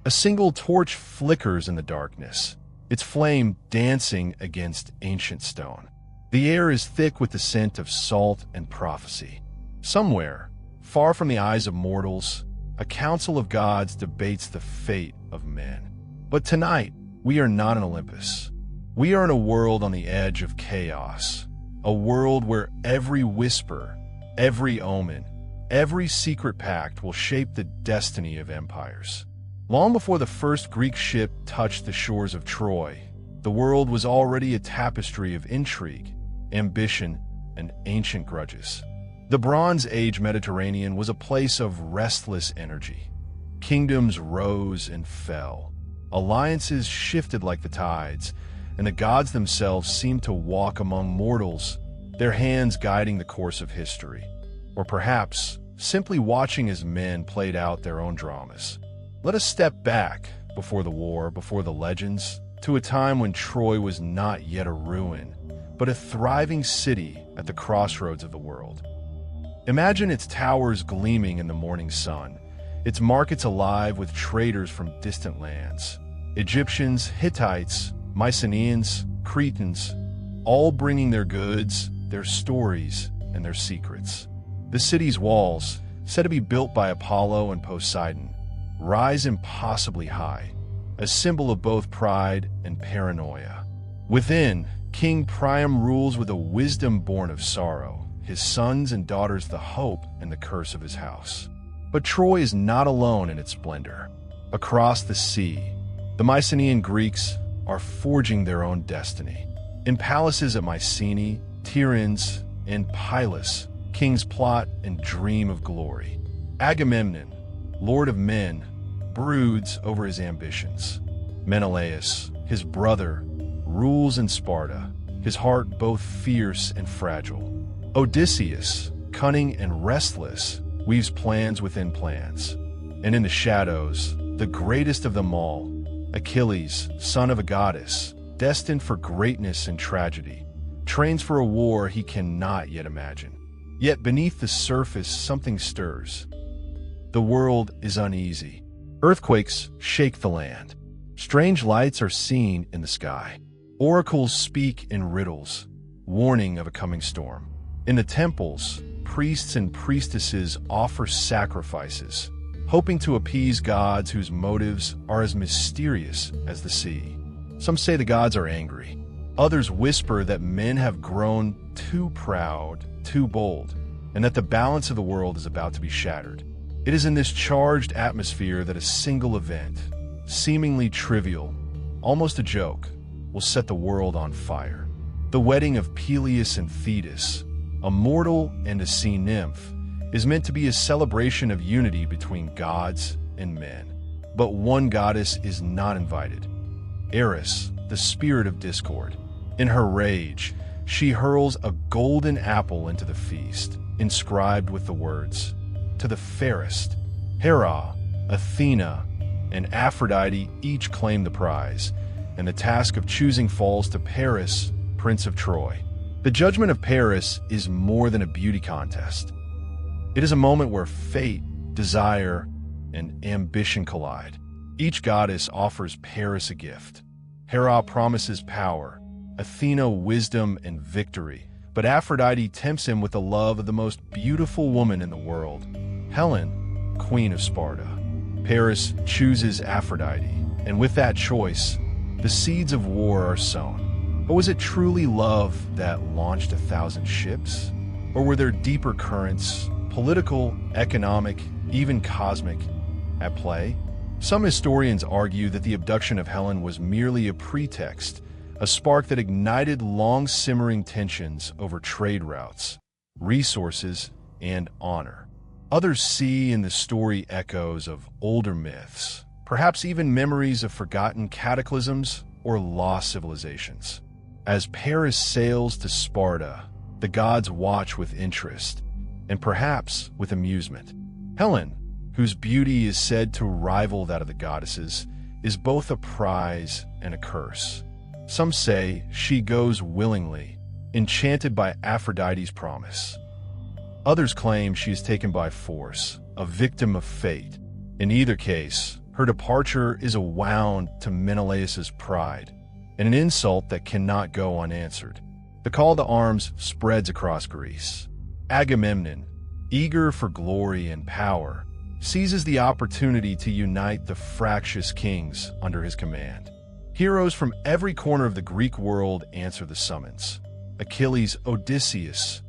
A single torch flickers in the darkness, its flame dancing against ancient stone. The air is thick with the scent of salt and prophecy. Somewhere, far from the eyes of mortals, a council of gods debates the fate of men. But tonight, we are not in Olympus. We are in a world on the edge of chaos, a world where every whisper, every omen, every secret pact will shape the destiny of empires. Long before the first Greek ship touched the shores of Troy, the world was already a tapestry of intrigue, ambition, and ancient grudges. The Bronze Age Mediterranean was a place of restless energy. Kingdoms rose and fell. Alliances shifted like the tides, and the gods themselves seemed to walk among mortals, their hands guiding the course of history. Or perhaps, simply watching as men played out their own dramas. Let us step back, before the war, before the legends, to a time when Troy was not yet a ruin, but a thriving city at the crossroads of the world. Imagine its towers gleaming in the morning sun, its markets alive with traders from distant lands. Egyptians, Hittites, Mycenaeans, Cretans, all bringing their goods, their stories, and their secrets. The city's walls, said to be built by Apollo and Poseidon, rise impossibly high, a symbol of both pride and paranoia. Within, King Priam rules with a wisdom born of sorrow, his sons and daughters the hope and the curse of his house. But Troy is not alone in its splendor. Across the sea, the Mycenaean Greeks are forging their own destiny. In palaces at Mycenae, Tiryns, and Pylos, kings plot and dream of glory. Agamemnon, lord of men, broods over his ambitions. Menelaus, his brother, rules in Sparta, his heart both fierce and fragile. Odysseus, cunning and restless, weaves plans within plans. And in the shadows, the greatest of them all, Achilles, son of a goddess, destined for greatness and tragedy, trains for a war he cannot yet imagine. Yet beneath the surface something stirs. The world is uneasy. Earthquakes shake the land. Strange lights are seen in the sky. Oracles speak in riddles, warning of a coming storm. In the temples, priests and priestesses offer sacrifices, hoping to appease gods whose motives are as mysterious as the sea. Some say the gods are angry. Others whisper that men have grown too proud, too bold, and that the balance of the world is about to be shattered. It is in this charged atmosphere that a single event, seemingly trivial, almost a joke, will set the world on fire. The wedding of Peleus and Thetis, a mortal and a sea nymph, is meant to be a celebration of unity between gods and men. But one goddess is not invited. Eris, the spirit of discord. In her rage, she hurls a golden apple into the feast, inscribed with the words, "To the fairest." Hera, Athena, and Aphrodite each claim the prize, and the task of choosing falls to Paris, Prince of Troy. The judgment of Paris is more than a beauty contest. It is a moment where fate, desire, and ambition collide. Each goddess offers Paris a gift. Hera promises power, Athena wisdom and victory, but Aphrodite tempts him with the love of the most beautiful woman in the world, Helen, Queen of Sparta. Paris chooses Aphrodite, and with that choice, the seeds of war are sown. But was it truly love that launched 1,000 ships? Or were there deeper currents, political, economic, even cosmic, at play? Some historians argue that the abduction of Helen was merely a pretext, a spark that ignited long-simmering tensions over trade routes, resources, and honor. Others see in the story echoes of older myths, perhaps even memories of forgotten cataclysms or lost civilizations. As Paris sails to Sparta, the gods watch with interest, and perhaps with amusement. Helen, whose beauty is said to rival that of the goddesses, is both a prize and a curse. Some say she goes willingly, enchanted by Aphrodite's promise. Others claim she is taken by force, a victim of fate. In either case, Her departure is a wound to Menelaus's pride, and an insult that cannot go unanswered. The call to arms spreads across Greece. Agamemnon, eager for glory and power, seizes the opportunity to unite the fractious kings under his command. Heroes from every corner of the Greek world answer the summons. Achilles, Odysseus,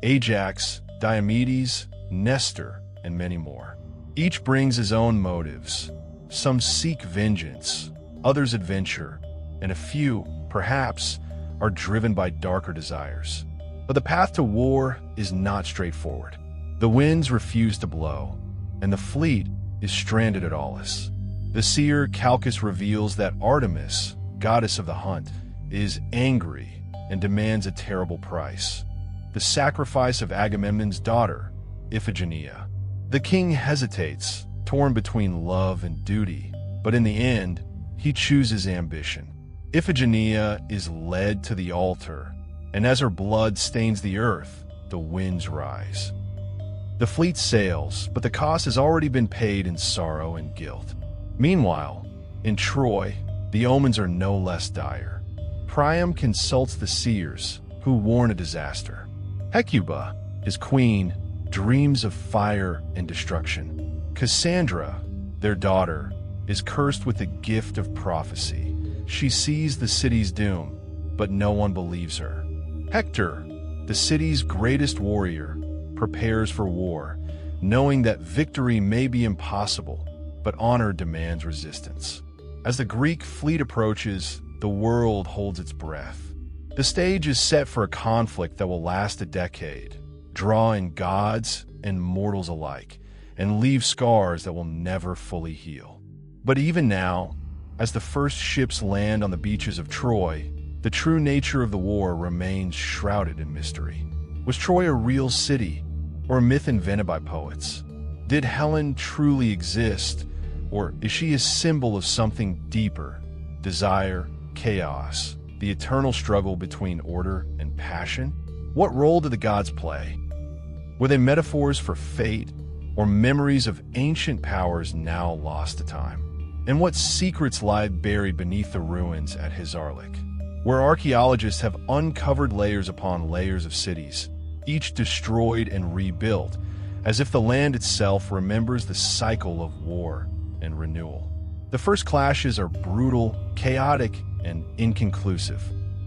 Ajax, Diomedes, Nestor, and many more. Each brings his own motives. Some seek vengeance, others adventure, and a few, perhaps, are driven by darker desires. But the path to war is not straightforward. The winds refuse to blow, and the fleet is stranded at Aulis. The seer Calchas reveals that Artemis, goddess of the hunt, is angry and demands a terrible price: the sacrifice of Agamemnon's daughter, Iphigenia. The king hesitates, torn between love and duty, but in the end, he chooses ambition. Iphigenia is led to the altar, and as her blood stains the earth, the winds rise. The fleet sails, but the cost has already been paid in sorrow and guilt. Meanwhile, in Troy, the omens are no less dire. Priam consults the seers, who warn a disaster. Hecuba, his queen, dreams of fire and destruction. Cassandra, their daughter, is cursed with the gift of prophecy. She sees the city's doom, but no one believes her. Hector, the city's greatest warrior, prepares for war, knowing that victory may be impossible, but honor demands resistance. As the Greek fleet approaches, the world holds its breath. The stage is set for a conflict that will last a decade, draw in gods and mortals alike, and leave scars that will never fully heal. But even now, as the first ships land on the beaches of Troy, the true nature of the war remains shrouded in mystery. Was Troy a real city, or a myth invented by poets? Did Helen truly exist, or is she a symbol of something deeper: desire, chaos, the eternal struggle between order and passion? What role did the gods play? Were they metaphors for fate, or memories of ancient powers now lost to time? And what secrets lie buried beneath the ruins at Hizarlik, where archaeologists have uncovered layers upon layers of cities, each destroyed and rebuilt, as if the land itself remembers the cycle of war and renewal. The first clashes are brutal, chaotic, and inconclusive.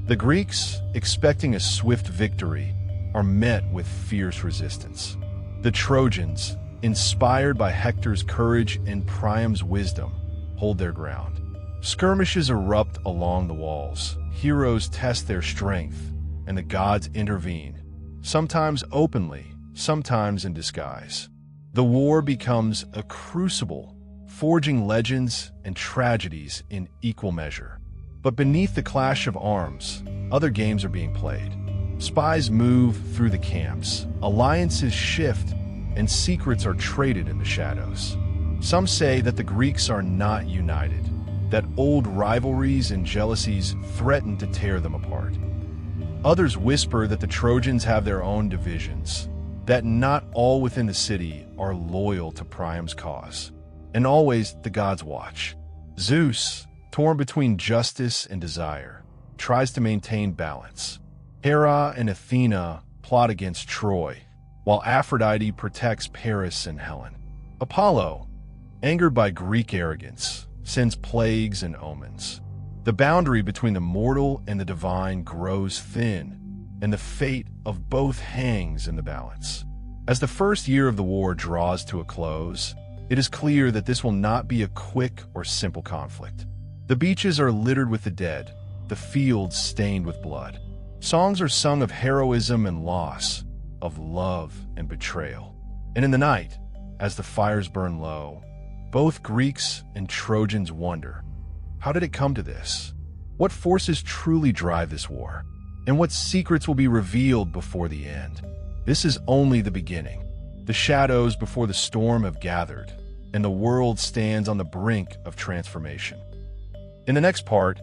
The Greeks, expecting a swift victory, are met with fierce resistance. The Trojans, inspired by Hector's courage and Priam's wisdom, hold their ground. Skirmishes erupt along the walls. Heroes test their strength, and the gods intervene, sometimes openly, sometimes in disguise. The war becomes a crucible, forging legends and tragedies in equal measure. But beneath the clash of arms, other games are being played. Spies move through the camps, alliances shift, and secrets are traded in the shadows. Some say that the Greeks are not united, that old rivalries and jealousies threaten to tear them apart. Others whisper that the Trojans have their own divisions, that not all within the city are loyal to Priam's cause. And always the gods watch. Zeus, torn between justice and desire, tries to maintain balance. Hera and Athena plot against Troy, while Aphrodite protects Paris and Helen. Apollo, angered by Greek arrogance, sends plagues and omens. The boundary between the mortal and the divine grows thin, and the fate of both hangs in the balance. As the first year of the war draws to a close, it is clear that this will not be a quick or simple conflict. The beaches are littered with the dead, the fields stained with blood. Songs are sung of heroism and loss, of love and betrayal. And in the night, as the fires burn low, both Greeks and Trojans wonder, how did it come to this? What forces truly drive this war? And what secrets will be revealed before the end? This is only the beginning. The shadows before the storm have gathered, and the world stands on the brink of transformation. In the next part,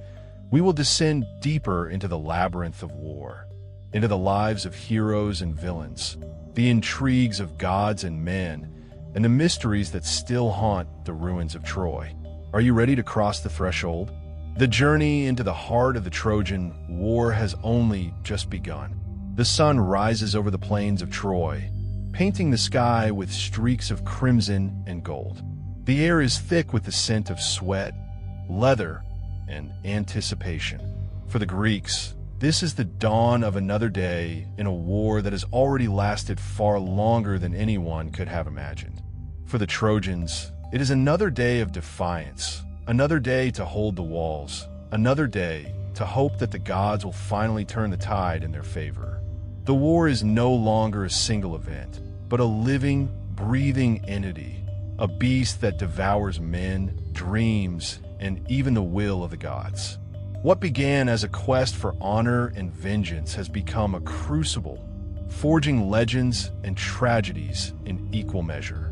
we will descend deeper into the labyrinth of war, into the lives of heroes and villains, the intrigues of gods and men, and the mysteries that still haunt the ruins of Troy. Are you ready to cross the threshold? The journey into the heart of the Trojan War has only just begun. The sun rises over the plains of Troy, painting the sky with streaks of crimson and gold. The air is thick with the scent of sweat, leather, and anticipation. For the Greeks, this is the dawn of another day in a war that has already lasted far longer than anyone could have imagined. For the Trojans, it is another day of defiance, another day to hold the walls, another day to hope that the gods will finally turn the tide in their favor. The war is no longer a single event, but a living, breathing entity, a beast that devours men, dreams, and even the will of the gods. What began as a quest for honor and vengeance has become a crucible, forging legends and tragedies in equal measure.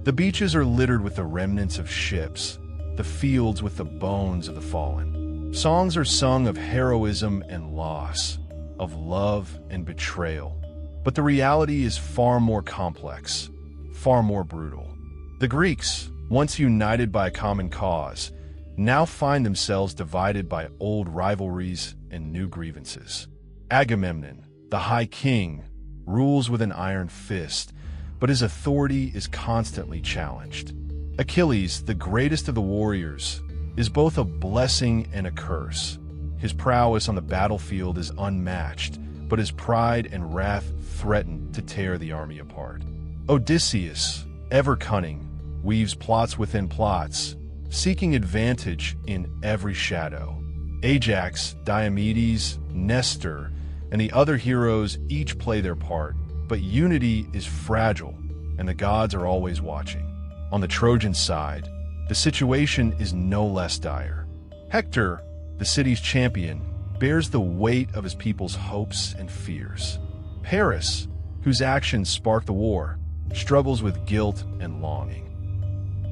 The beaches are littered with the remnants of ships, the fields with the bones of the fallen. Songs are sung of heroism and loss, of love and betrayal. But the reality is far more complex, far more brutal. The Greeks, once united by a common cause, now find themselves divided by old rivalries and new grievances. Agamemnon, the High King, rules with an iron fist, but his authority is constantly challenged. Achilles, the greatest of the warriors, is both a blessing and a curse. His prowess on the battlefield is unmatched, but his pride and wrath threaten to tear the army apart. Odysseus, ever cunning, weaves plots within plots, seeking advantage in every shadow. Ajax, Diomedes, Nestor, and the other heroes each play their part, but unity is fragile, and the gods are always watching. On the Trojan side, the situation is no less dire. Hector, the city's champion, bears the weight of his people's hopes and fears. Paris, whose actions sparked the war, struggles with guilt and longing.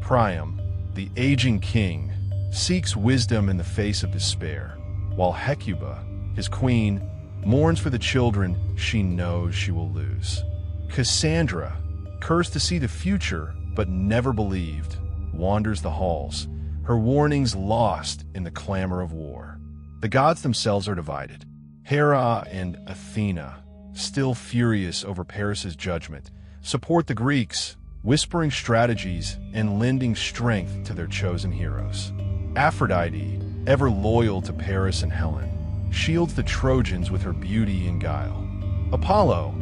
Priam, the aging king, seeks wisdom in the face of despair, while Hecuba, his queen, mourns for the children she knows she will lose. Cassandra, cursed to see the future but never believed, wanders the halls, her warnings lost in the clamor of war. The gods themselves are divided. Hera and Athena, still furious over Paris's judgment, support the Greeks, whispering strategies and lending strength to their chosen heroes. Aphrodite, ever loyal to Paris and Helen, shields the Trojans with her beauty and guile. Apollo,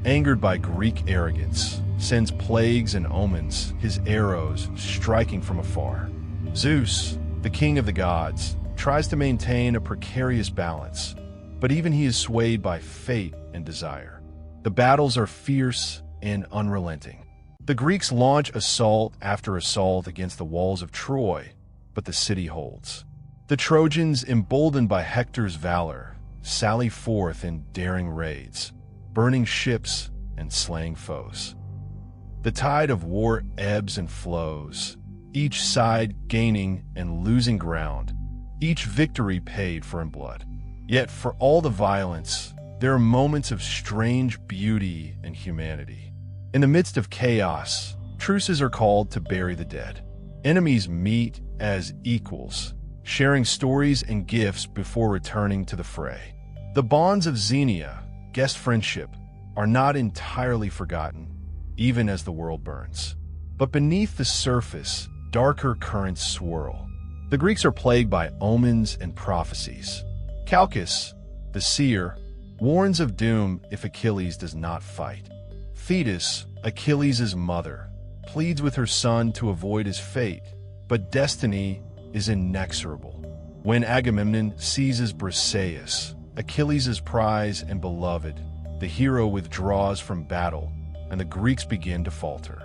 angered by Greek arrogance, sends plagues and omens, his arrows striking from afar. Zeus, the king of the gods, tries to maintain a precarious balance, but even he is swayed by fate and desire. The battles are fierce and unrelenting. The Greeks launch assault after assault against the walls of Troy, but the city holds. The Trojans, emboldened by Hector's valor, sally forth in daring raids, burning ships and slaying foes. The tide of war ebbs and flows, each side gaining and losing ground, each victory paid for in blood. Yet for all the violence, there are moments of strange beauty and humanity. In the midst of chaos, truces are called to bury the dead. Enemies meet as equals, sharing stories and gifts before returning to the fray. The bonds of Xenia, guest friendship, are not entirely forgotten, even as the world burns. But beneath the surface, darker currents swirl. The Greeks are plagued by omens and prophecies. Calchas, the seer, warns of doom if Achilles does not fight. Thetis, Achilles' mother, pleads with her son to avoid his fate, but destiny is inexorable. When Agamemnon seizes Briseis, Achilles' prize and beloved, the hero withdraws from battle, and the Greeks begin to falter.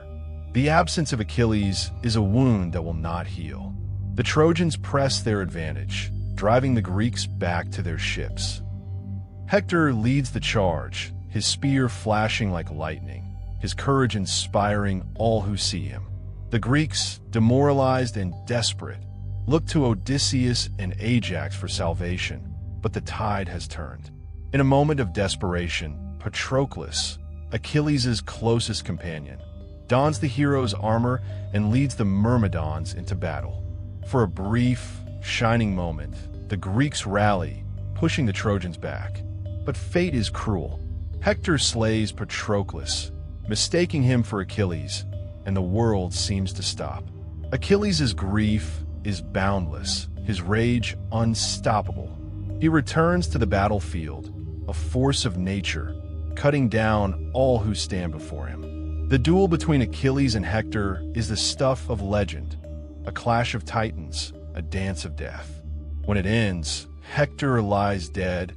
The absence of Achilles is a wound that will not heal. The Trojans press their advantage, driving the Greeks back to their ships. Hector leads the charge, his spear flashing like lightning, his courage inspiring all who see him. The Greeks, demoralized and desperate, look to Odysseus and Ajax for salvation, but the tide has turned. In a moment of desperation, Patroclus, Achilles' closest companion, dons the hero's armor and leads the Myrmidons into battle. For a brief, shining moment, the Greeks rally, pushing the Trojans back. But fate is cruel. Hector slays Patroclus, mistaking him for Achilles, and the world seems to stop. Achilles' grief is boundless, his rage unstoppable. He returns to the battlefield, a force of nature, cutting down all who stand before him. The duel between Achilles and Hector is the stuff of legend, a clash of titans, a dance of death. When it ends, Hector lies dead,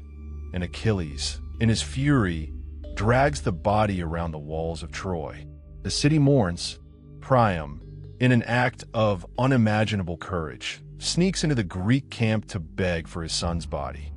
and Achilles, in his fury, drags the body around the walls of Troy. The city mourns. Priam, in an act of unimaginable courage, sneaks into the Greek camp to beg for his son's body.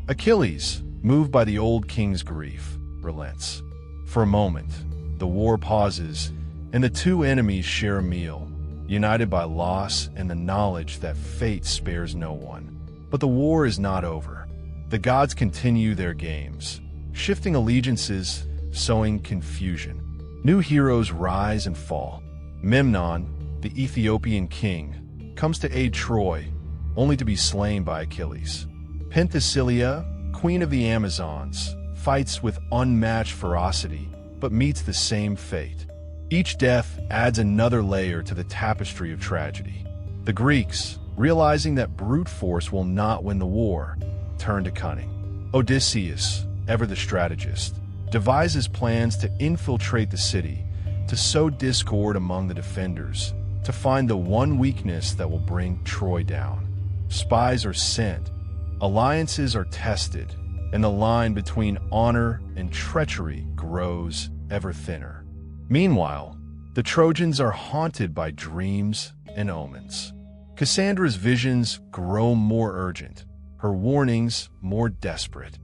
Achilles, moved by the old king's grief, relents. For a moment, the war pauses, and the two enemies share a meal, united by loss and the knowledge that fate spares no one. But the war is not over. The gods continue their games, shifting allegiances, sowing confusion. New heroes rise and fall. Memnon, the Ethiopian king, comes to aid Troy, only to be slain by Achilles. Penthesilea, queen of the Amazons, fights with unmatched ferocity, but meets the same fate. Each death adds another layer to the tapestry of tragedy. The Greeks, realizing that brute force will not win the war, turn to cunning. Odysseus, ever the strategist, devises plans to infiltrate the city, to sow discord among the defenders, to find the one weakness that will bring Troy down. Spies are sent, alliances are tested, and the line between honor and treachery grows ever thinner. Meanwhile, the Trojans are haunted by dreams and omens. Cassandra's visions grow more urgent, her warnings more desperate.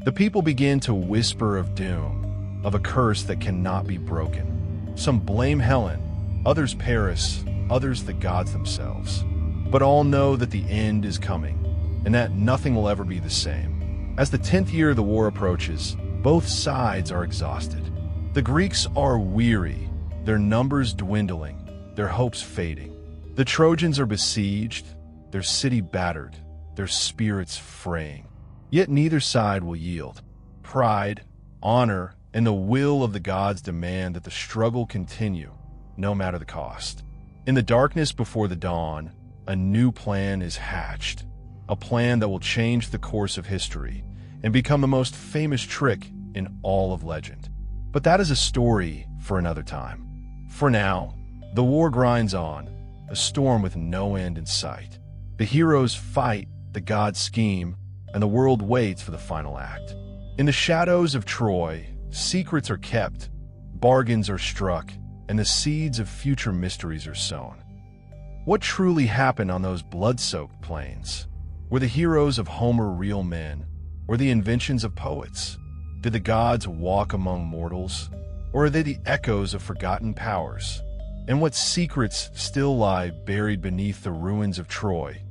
The people begin to whisper of doom, of a curse that cannot be broken. Some blame Helen, others Paris, others the gods themselves. But all know that the end is coming, and that nothing will ever be the same. As the 10th year of the war approaches, both sides are exhausted. The Greeks are weary, their numbers dwindling, their hopes fading. The Trojans are besieged, their city battered, their spirits fraying. Yet neither side will yield. Pride, honor, and the will of the gods demand that the struggle continue, no matter the cost. In the darkness before the dawn, a new plan is hatched, a plan that will change the course of history and become the most famous trick in all of legend. But that is a story for another time. For now, the war grinds on, a storm with no end in sight. The heroes fight, the gods scheme, and the world waits for the final act. In the shadows of Troy, secrets are kept, bargains are struck, and the seeds of future mysteries are sown. What truly happened on those blood-soaked plains? Were the heroes of Homer real men, or the inventions of poets? Did the gods walk among mortals, or are they the echoes of forgotten powers? And what secrets still lie buried beneath the ruins of Troy,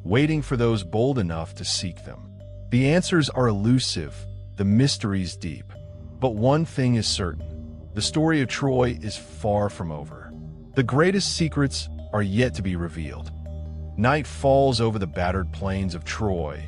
waiting for those bold enough to seek them? The answers are elusive, the mysteries deep. But one thing is certain, the story of Troy is far from over. The greatest secrets are yet to be revealed. Night falls over the battered plains of Troy,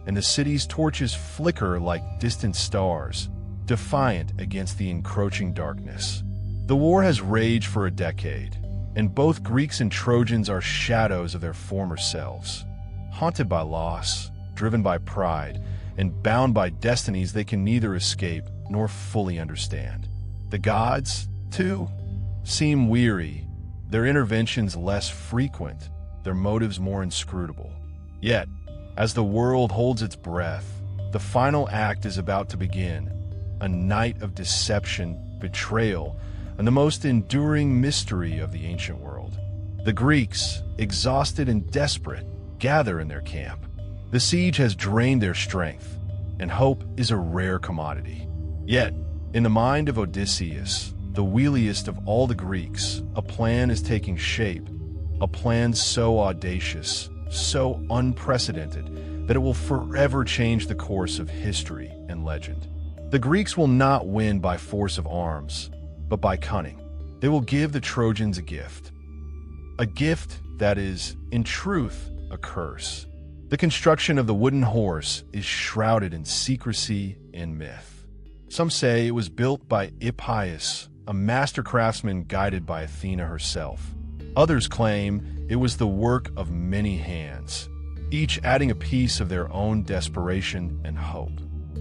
and the city's torches flicker like distant stars, defiant against the encroaching darkness. The war has raged for a decade, and both Greeks and Trojans are shadows of their former selves, haunted by loss, driven by pride, and bound by destinies they can neither escape nor fully understand. The gods, too, seem weary, their interventions less frequent, their motives more inscrutable. Yet, as the world holds its breath, the final act is about to begin, a night of deception, betrayal, and the most enduring mystery of the ancient world. The Greeks, exhausted and desperate, gather in their camp. The siege has drained their strength, and hope is a rare commodity. Yet, in the mind of Odysseus, the wiliest of all the Greeks, a plan is taking shape, a plan so audacious, so unprecedented, that it will forever change the course of history and legend. The Greeks will not win by force of arms, but by cunning. They will give the Trojans a gift that is, in truth, a curse. The construction of the wooden horse is shrouded in secrecy and myth. Some say it was built by Hippias, a master craftsman guided by Athena herself. Others claim it was the work of many hands, each adding a piece of their own desperation and hope.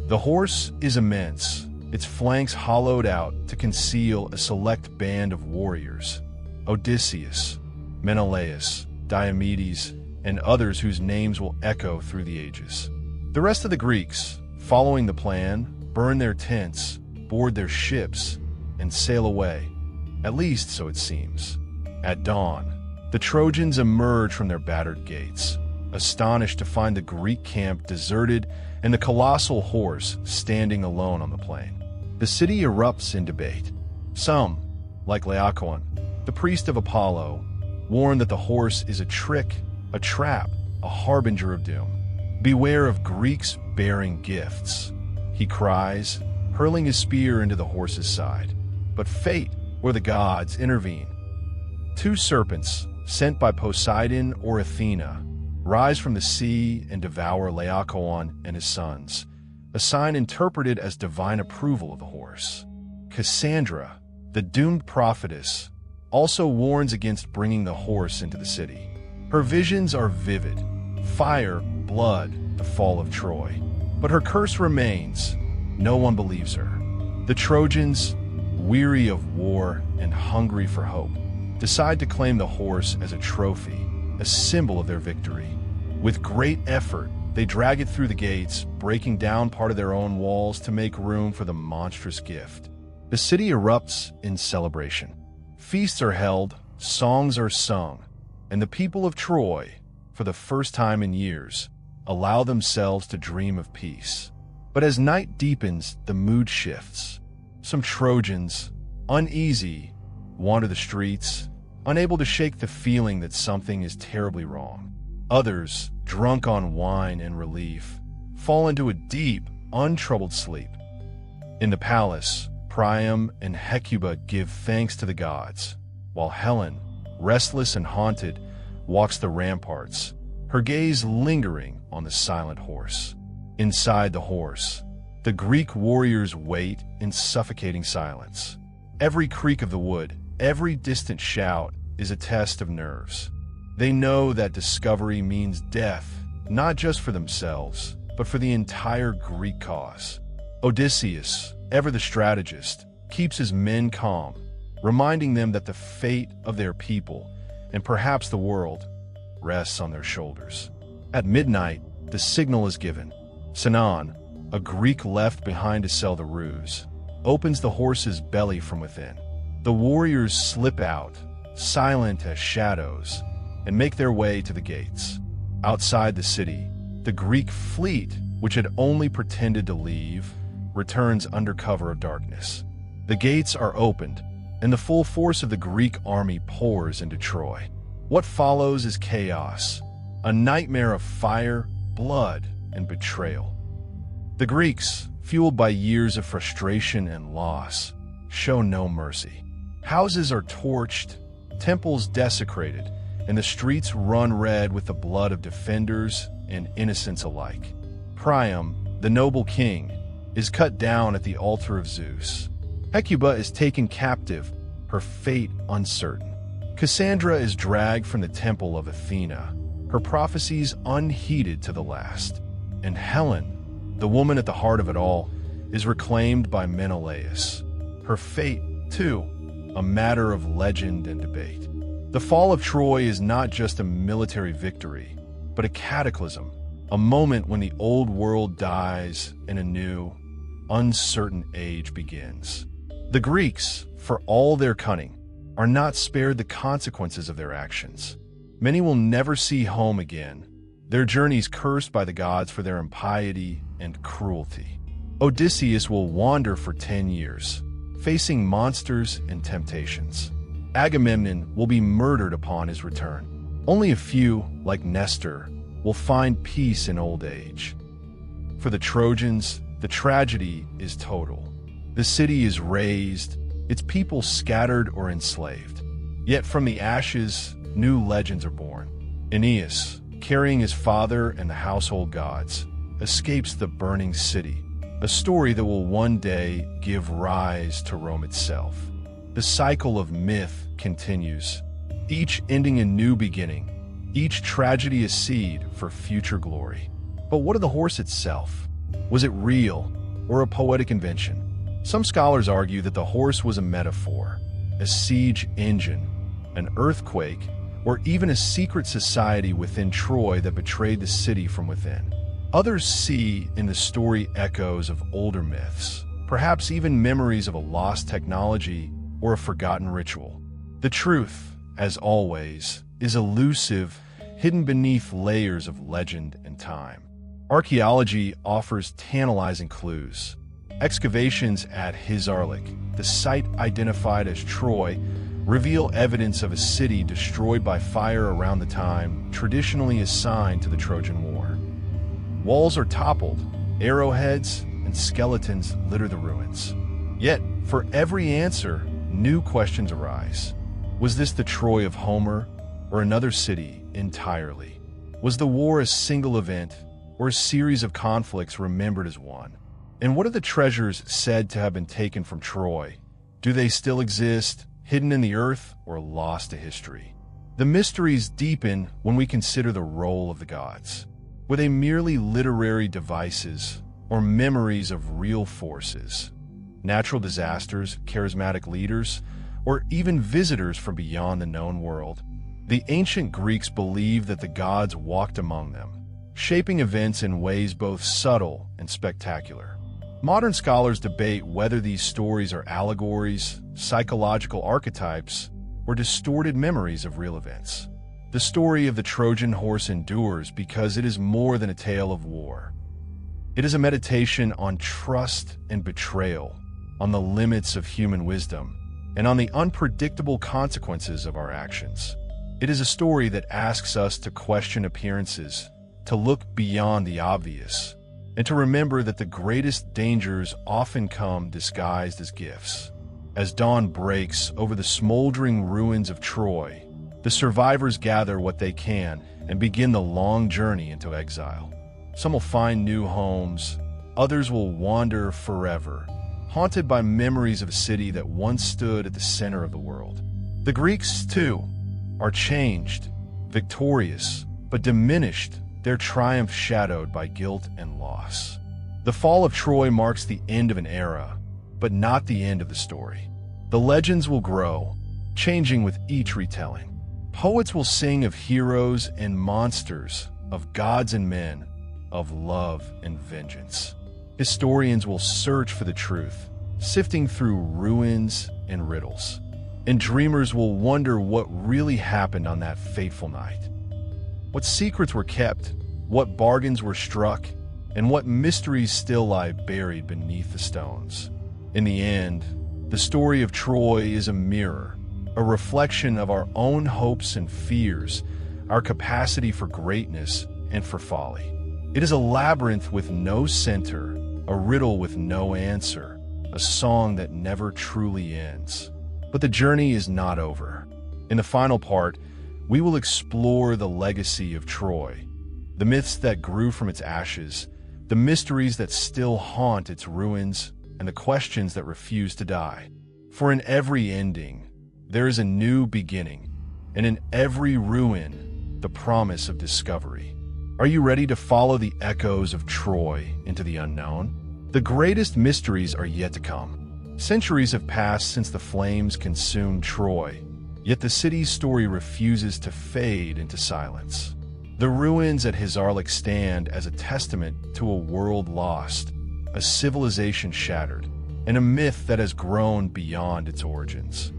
The horse is immense, its flanks hollowed out to conceal a select band of warriors: Odysseus, Menelaus, Diomedes, and others whose names will echo through the ages. The rest of the Greeks, following the plan, burn their tents, board their ships, and sail away, at least so it seems. At dawn, the Trojans emerge from their battered gates, astonished to find the Greek camp deserted and the colossal horse standing alone on the plain. The city erupts in debate. Some, like Laocoon, the priest of Apollo, warn that the horse is a trick, a trap, a harbinger of doom. "Beware of Greeks bearing gifts," he cries, hurling his spear into the horse's side. But fate, or the gods, intervene. Two serpents, sent by Poseidon or Athena, rise from the sea and devour Laocoon and his sons, a sign interpreted as divine approval of the horse. Cassandra, the doomed prophetess, also warns against bringing the horse into the city. Her visions are vivid: fire, blood, the fall of Troy. But her curse remains. No one believes her. The Trojans, weary of war and hungry for hope, decide to claim the horse as a trophy, a symbol of their victory. With great effort, they drag it through the gates, breaking down part of their own walls to make room for the monstrous gift. The city erupts in celebration. Feasts are held, songs are sung, and the people of Troy, for the first time in years, allow themselves to dream of peace. But as night deepens, the mood shifts. Some Trojans, uneasy, wander the streets, unable to shake the feeling that something is terribly wrong. Others, drunk on wine and relief, fall into a deep, untroubled sleep. In the palace, Priam and Hecuba give thanks to the gods, while Helen, restless and haunted, walks the ramparts, her gaze lingering on the silent horse. Inside the horse, the Greek warriors wait in suffocating silence. Every creak of the wood, every distant shout is a test of nerves. They know that discovery means death, not just for themselves, but for the entire Greek cause. Odysseus, ever the strategist, keeps his men calm, reminding them that the fate of their people, and perhaps the world, rests on their shoulders. At midnight, the signal is given. Sinon, a Greek left behind to sell the ruse, opens the horse's belly from within. The warriors slip out, silent as shadows, and make their way to the gates. Outside the city, the Greek fleet, which had only pretended to leave, returns under cover of darkness. The gates are opened, and the full force of the Greek army pours into Troy. What follows is chaos, a nightmare of fire, blood, and betrayal. The Greeks, fueled by years of frustration and loss, show no mercy. Houses are torched, temples desecrated, and the streets run red with the blood of defenders and innocents alike. Priam, the noble king, is cut down at the altar of Zeus. Hecuba is taken captive, her fate uncertain. Cassandra is dragged from the temple of Athena, her prophecies unheeded to the last. And Helen, the woman at the heart of it all, is reclaimed by Menelaus. Her fate, too, a matter of legend and debate. The fall of Troy is not just a military victory, but a cataclysm, a moment when the old world dies and a new, uncertain age begins. The Greeks, for all their cunning, are not spared the consequences of their actions. Many will never see home again, their journeys cursed by the gods for their impiety and cruelty. Odysseus will wander for 10 years, facing monsters and temptations. Agamemnon will be murdered upon his return. Only a few, like Nestor, will find peace in old age. For the Trojans, the tragedy is total. The city is razed, its people scattered or enslaved. Yet from the ashes, new legends are born. Aeneas, carrying his father and the household gods, escapes the burning city, a story that will one day give rise to Rome itself. The cycle of myth continues, each ending a new beginning, each tragedy a seed for future glory. But what of the horse itself? Was it real or a poetic invention? Some scholars argue that the horse was a metaphor, a siege engine, an earthquake, or even a secret society within Troy that betrayed the city from within. Others see in the story echoes of older myths, perhaps even memories of a lost technology or a forgotten ritual. The truth, as always, is elusive, hidden beneath layers of legend and time. Archaeology offers tantalizing clues. Excavations at Hisarlik, the site identified as Troy, reveal evidence of a city destroyed by fire around the time traditionally assigned to the Trojan War. Walls are toppled, arrowheads and skeletons litter the ruins. Yet, for every answer, new questions arise. Was this the Troy of Homer, or another city entirely? Was the war a single event, or a series of conflicts remembered as one? And what of the treasures said to have been taken from Troy? Do they still exist, hidden in the earth, or lost to history? The mysteries deepen when we consider the role of the gods. Were they merely literary devices, or memories of real forces? Natural disasters, charismatic leaders, or even visitors from beyond the known world? The ancient Greeks believed that the gods walked among them, shaping events in ways both subtle and spectacular. Modern scholars debate whether these stories are allegories, psychological archetypes, or distorted memories of real events. The story of the Trojan Horse endures because it is more than a tale of war. It is a meditation on trust and betrayal, on the limits of human wisdom, and on the unpredictable consequences of our actions. It is a story that asks us to question appearances, to look beyond the obvious, and to remember that the greatest dangers often come disguised as gifts. As dawn breaks over the smoldering ruins of Troy, the survivors gather what they can and begin the long journey into exile. Some will find new homes, others will wander forever, haunted by memories of a city that once stood at the center of the world. The Greeks, too, are changed, victorious, but diminished, their triumph shadowed by guilt and loss. The fall of Troy marks the end of an era, but not the end of the story. The legends will grow, changing with each retelling. Poets will sing of heroes and monsters, of gods and men, of love and vengeance. Historians will search for the truth, sifting through ruins and riddles. And dreamers will wonder what really happened on that fateful night. What secrets were kept, what bargains were struck, and what mysteries still lie buried beneath the stones. In the end, the story of Troy is a mirror, a reflection of our own hopes and fears, our capacity for greatness and for folly. It is a labyrinth with no center, a riddle with no answer, a song that never truly ends. But the journey is not over. In the final part, we will explore the legacy of Troy, the myths that grew from its ashes, the mysteries that still haunt its ruins, and the questions that refuse to die. For in every ending, there is a new beginning, and in every ruin, the promise of discovery. Are you ready to follow the echoes of Troy into the unknown? The greatest mysteries are yet to come. Centuries have passed since the flames consumed Troy, yet the city's story refuses to fade into silence. The ruins at Hisarlik stand as a testament to a world lost, a civilization shattered, and a myth that has grown beyond its origins.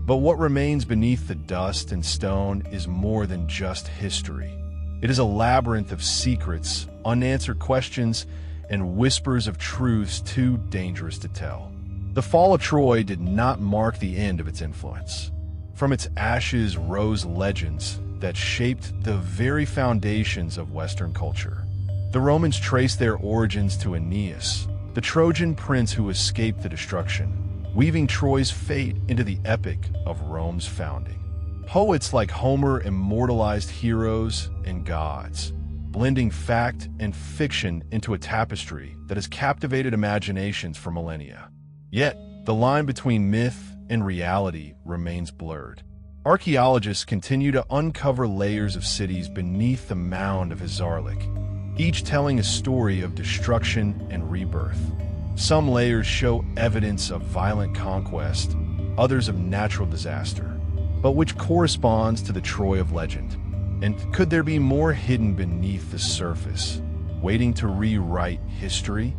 But what remains beneath the dust and stone is more than just history. It is a labyrinth of secrets, unanswered questions, and whispers of truths too dangerous to tell. The fall of Troy did not mark the end of its influence. From its ashes rose legends that shaped the very foundations of Western culture. The Romans traced their origins to Aeneas, the Trojan prince who escaped the destruction. weaving Troy's fate into the epic of Rome's founding. Poets like Homer immortalized heroes and gods, blending fact and fiction into a tapestry that has captivated imaginations for millennia. Yet, the line between myth and reality remains blurred. Archaeologists continue to uncover layers of cities beneath the mound of Hazarlik, each telling a story of destruction and rebirth. Some layers show evidence of violent conquest, others of natural disaster, but which corresponds to the Troy of legend? And could there be more hidden beneath the surface, waiting to rewrite history?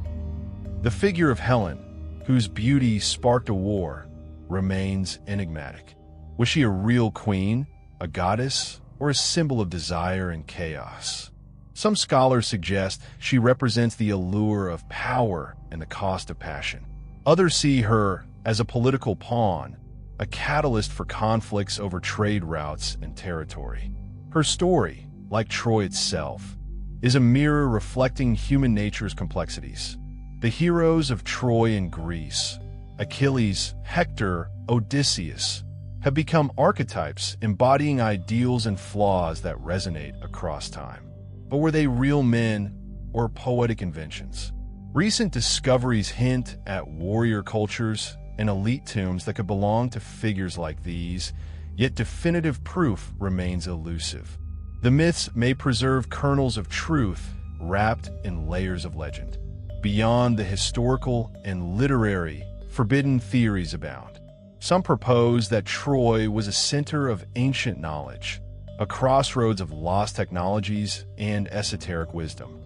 The figure of Helen, whose beauty sparked a war, remains enigmatic. Was she a real queen, a goddess, or a symbol of desire and chaos? Some scholars suggest she represents the allure of power and the cost of passion. Others see her as a political pawn, a catalyst for conflicts over trade routes and territory. Her story, like Troy itself, is a mirror reflecting human nature's complexities. The heroes of Troy and Greece, Achilles, Hector, Odysseus, have become archetypes embodying ideals and flaws that resonate across time. But were they real men or poetic inventions? Recent discoveries hint at warrior cultures and elite tombs that could belong to figures like these, yet definitive proof remains elusive. The myths may preserve kernels of truth wrapped in layers of legend. Beyond the historical and literary, forbidden theories abound. Some propose that Troy was a center of ancient knowledge, a crossroads of lost technologies and esoteric wisdom.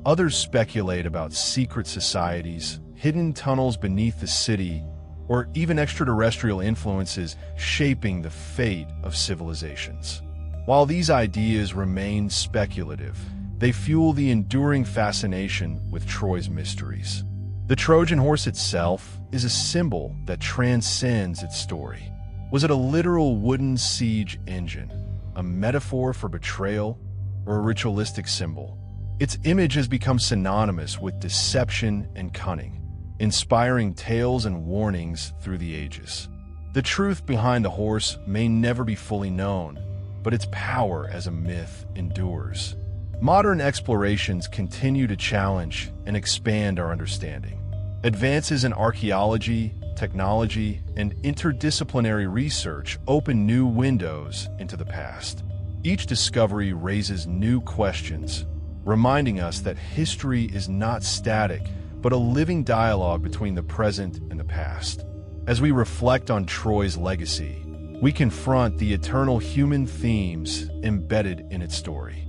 Others speculate about secret societies, hidden tunnels beneath the city, or even extraterrestrial influences shaping the fate of civilizations. While these ideas remain speculative, they fuel the enduring fascination with Troy's mysteries. The Trojan Horse itself is a symbol that transcends its story. Was it a literal wooden siege engine, a metaphor for betrayal, or a ritualistic symbol? Its image has become synonymous with deception and cunning, inspiring tales and warnings through the ages. The truth behind the horse may never be fully known, but its power as a myth endures. Modern explorations continue to challenge and expand our understanding. Advances in archaeology, technology, and interdisciplinary research open new windows into the past. Each discovery raises new questions, reminding us that history is not static, but a living dialogue between the present and the past. As we reflect on Troy's legacy, we confront the eternal human themes embedded in its story.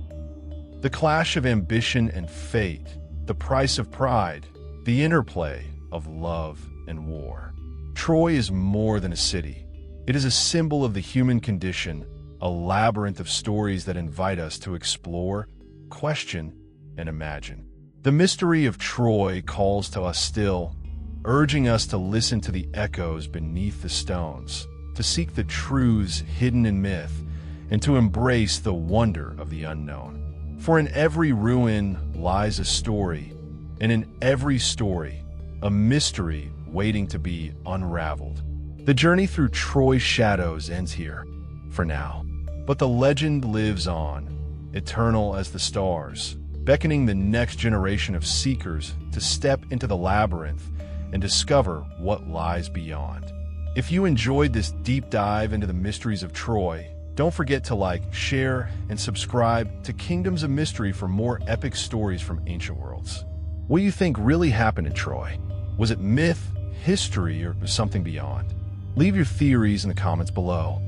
The clash of ambition and fate, the price of pride, the interplay of love and war. Troy is more than a city. It is a symbol of the human condition, a labyrinth of stories that invite us to explore, question, and imagine. The mystery of Troy calls to us still, urging us to listen to the echoes beneath the stones, to seek the truths hidden in myth, and to embrace the wonder of the unknown. For in every ruin lies a story, and in every story, a mystery waiting to be unraveled. The journey through Troy's shadows ends here, for now. But the legend lives on, eternal as the stars, beckoning the next generation of seekers to step into the labyrinth and discover what lies beyond. If you enjoyed this deep dive into the mysteries of Troy, don't forget to like, share, and subscribe to Kingdoms of Mystery for more epic stories from ancient worlds. What do you think really happened in Troy? Was it myth, history, or something beyond? Leave your theories in the comments below.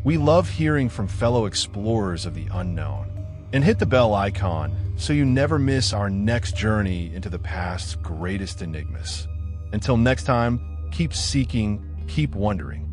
We love hearing from fellow explorers of the unknown. And hit the bell icon so you never miss our next journey into the past's greatest enigmas. Until next time, keep seeking, keep wondering,